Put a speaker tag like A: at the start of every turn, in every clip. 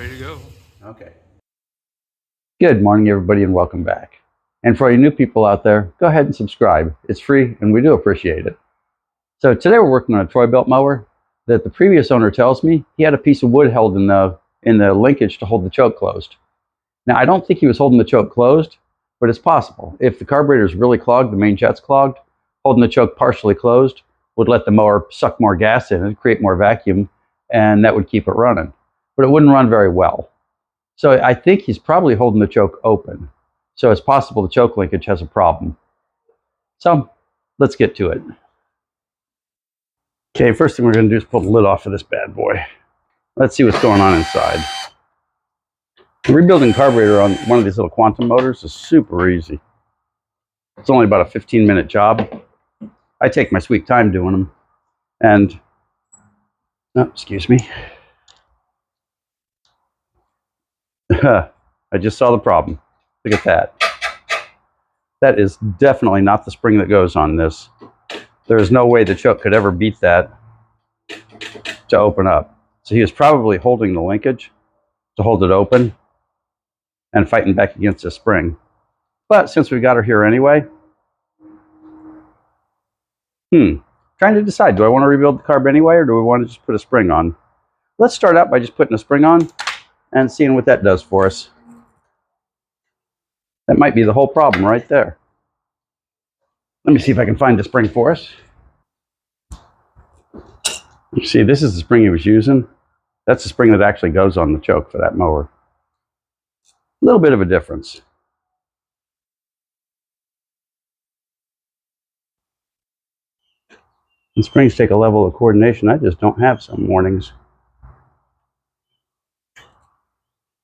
A: ready to go.
B: Okay. Good morning, everybody, and welcome back. And for you new people out there, go ahead and subscribe. It's free, and we do appreciate it. So today we're working on a Troy Bilt mower that the previous owner tells me he had a piece of wood held in the linkage to hold the choke closed. Now, I don't think he was holding the choke closed, but it's possible. If the carburetor is really clogged, the main jet's clogged, holding the choke partially closed would let the mower suck more gas in and create more vacuum, and that would keep it running. But it wouldn't run very well. So I think he's probably holding the choke open. So it's possible the choke linkage has a problem. So let's get to it. Okay, first thing we're going to do is pull the lid off of this bad boy. Let's see what's going on inside. Rebuilding carburetor on one of these little quantum motors is super easy. It's only about a 15-minute job. I take my sweet time doing them. And, oh, excuse me. I just saw the problem. Look at that. That is definitely not the spring that goes on this. There is no way the choke could ever beat that to open up. So he was probably holding the linkage to hold it open and fighting back against the spring. But since we got her here anyway, trying to decide, do I want to rebuild the carb anyway, or do we want to just put a spring on? Let's start out by just putting a spring on and seeing what that does for us. That might be the whole problem right there. Let me see if I can find the spring for us. You see, this is the spring he was using. That's the spring that actually goes on the choke for that mower. A little bit of a difference. And springs take a level of coordination I just don't have some mornings.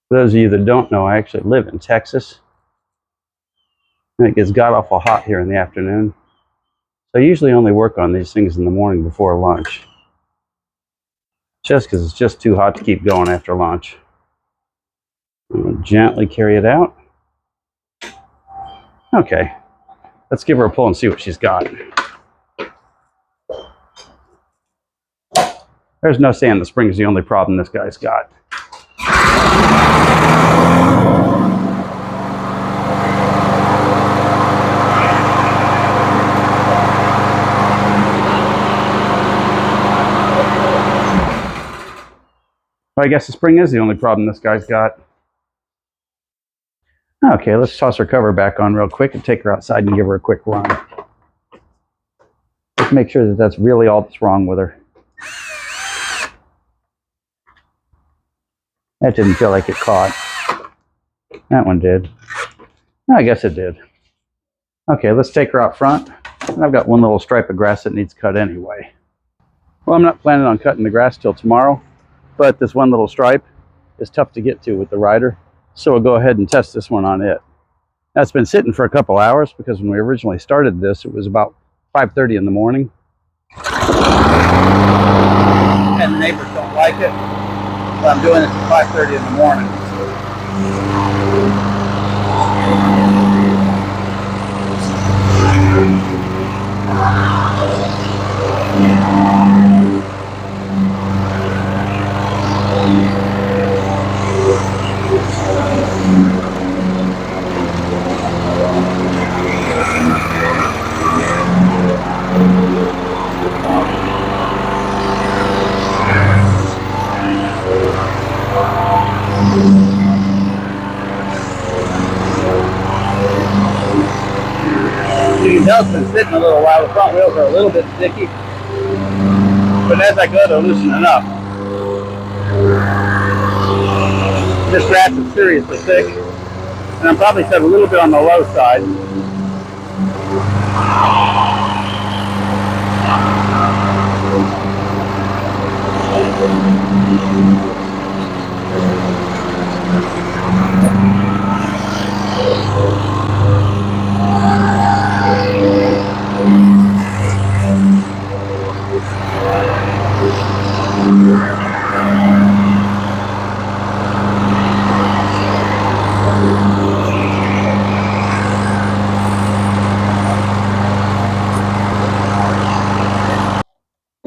B: For those of you that don't know, I actually live in Texas. And it gets god-awful hot here in the afternoon. So I usually only work on these things in the morning before lunch. Just because it's just too hot to keep going after lunch. I'm going to gently carry it out. Okay. Let's give her a pull and see what she's got. There's no saying the spring is the only problem this guy's got. Well, I guess the spring is the only problem this guy's got. Okay, let's toss her cover back on real quick and take her outside and give her a quick run. Let's make sure that that's really all that's wrong with her. That didn't feel like it caught. That one did. I guess it did. Okay, let's take her out front. And I've got one little stripe of grass that needs cut anyway. Well, I'm not planning on cutting the grass till tomorrow, but this one little stripe is tough to get to with the rider. So we'll go ahead and test this one on it. Now, it's been sitting for a couple hours because when we originally started this, it was about 5:30 in the morning. And the neighbors don't like it. So I'm doing it at 5:30 in the morning. You can tell it's been sitting a little while. The front wheels are a little bit sticky, but as I go, they're loosening up. This grass is seriously thick, and I'm probably set a little bit on the low side.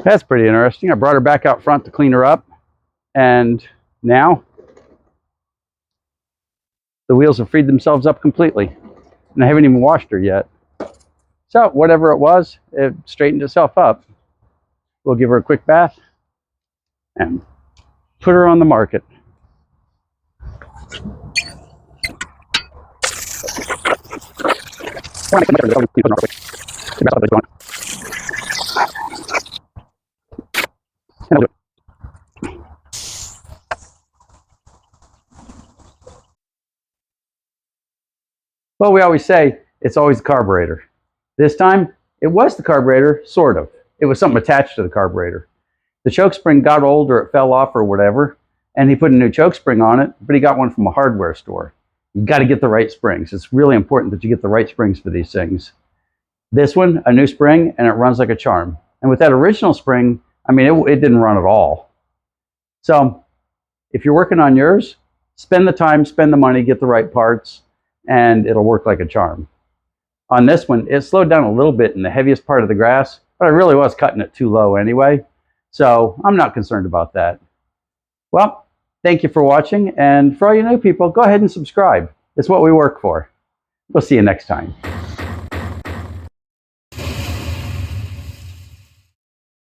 B: That's pretty interesting. I brought her back out front to clean her up, and now The wheels have freed themselves up completely, and I haven't even washed her yet. So whatever it was, it straightened itself up. We'll give her a quick bath and put her on the market. Well, we always say it's always the carburetor. This time, it was the carburetor, sort of. It was something attached to the carburetor. The choke spring got old or it fell off or whatever, and he put a new choke spring on it, but he got one from a hardware store. You got to get the right springs. It's really important that you get the right springs for these things. This one, a new spring, and it runs like a charm. And with that original spring, I mean, it didn't run at all. So if you're working on yours, spend the time, spend the money, get the right parts, and it'll work like a charm. On this one, it slowed down a little bit in the heaviest part of the grass, but I really was cutting it too low anyway, so I'm not concerned about that. Well, thank you for watching, and for all you new people, go ahead and subscribe. It's what we work for. We'll see you next time.